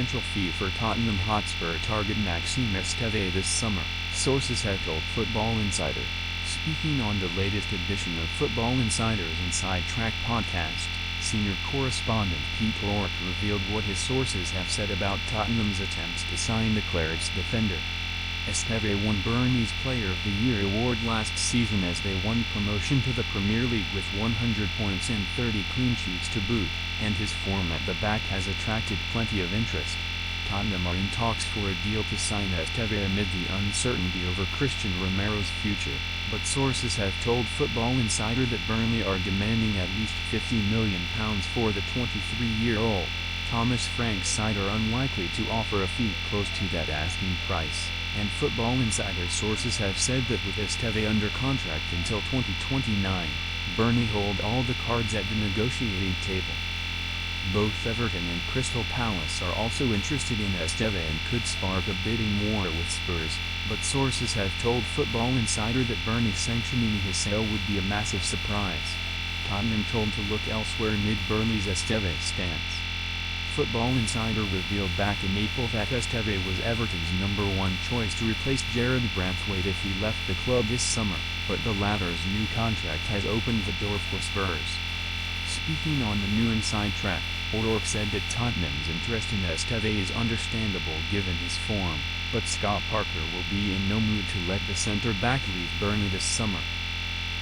substantial fee for Tottenham Hotspur target Maxime Esteve this summer, sources have told Football Insider. Speaking on the latest edition of Football Insider's Inside Track podcast, senior correspondent Pete Rourke revealed what his sources have said about Tottenham's attempts to sign the Clarets defender. Esteve won Burnley's Player of the Year award last season as they won promotion to the Premier League with 100 points and 30 clean sheets to boot, and his form at the back has attracted plenty of interest. Tottenham are in talks for a deal to sign Esteve amid the uncertainty over Cristian Romero's future, but sources have told Football Insider that Burnley are demanding at least £50 million for the 23-year-old. Thomas Frank's side are unlikely to offer a fee close to that asking price, and Football Insider sources have said that with Esteve under contract until 2029, Burnley hold all the cards at the negotiating table. Both Everton and Crystal Palace are also interested in Esteve and could spark a bidding war with Spurs, but sources have told Football Insider that Burnley sanctioning his sale would be a massive surprise. Tottenham told to look elsewhere amid Burnley's Esteve stance. Football Insider revealed back in April that Esteve was Everton's #1 choice to replace Jared Braithwaite if he left the club this summer, but the latter's new contract has opened the door for Spurs. Speaking on the new Inside Track, Rourke said that Tottenham's interest in Esteve is understandable given his form, but Scott Parker will be in no mood to let the centre-back leave Burnley this summer.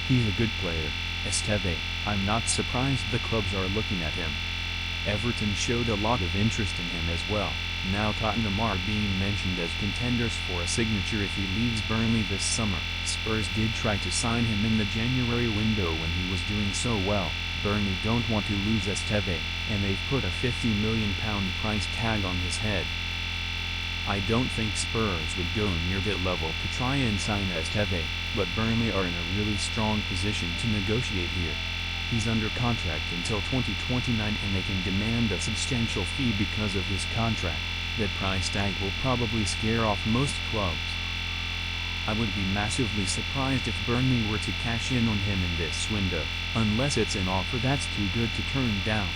He's a good player, Esteve. I'm not surprised the clubs are looking at him. Everton showed a lot of interest in him as well. Now Tottenham are being mentioned as contenders for a signature if he leaves Burnley this summer. Spurs did try to sign him in the January window when he was doing so well. Burnley don't want to lose Esteve, and they've put a £50 million price tag on his head. I don't think Spurs would go near that level to try and sign Esteve, but Burnley are in a really strong position to negotiate here. He's under contract until 2029 and they can demand a substantial fee because of his contract. That price tag will probably scare off most clubs. I would be massively surprised if Burnley were to cash in on him in this window, unless it's an offer that's too good to turn down.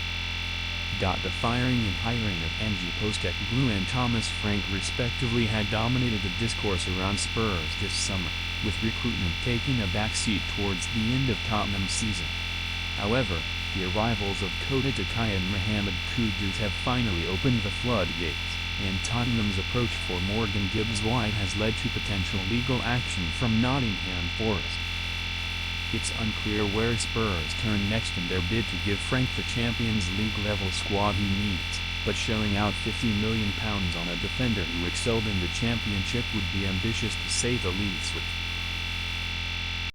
The firing and hiring of Ange Postecoglou and Thomas Frank respectively had dominated the discourse around Spurs this summer, with recruitment taking a backseat towards the end of Tottenham's season. However, the arrivals of Kota Takai and Mohamed Kudus have finally opened the floodgates, and Tottenham's approach for Morgan Gibbs-White has led to potential legal action from Nottingham Forest. It's unclear where Spurs turn next in their bid to give Frank the Champions League-level squad he needs, but shelling out £50 million on a defender who excelled in the Championship would be ambitious to say the least.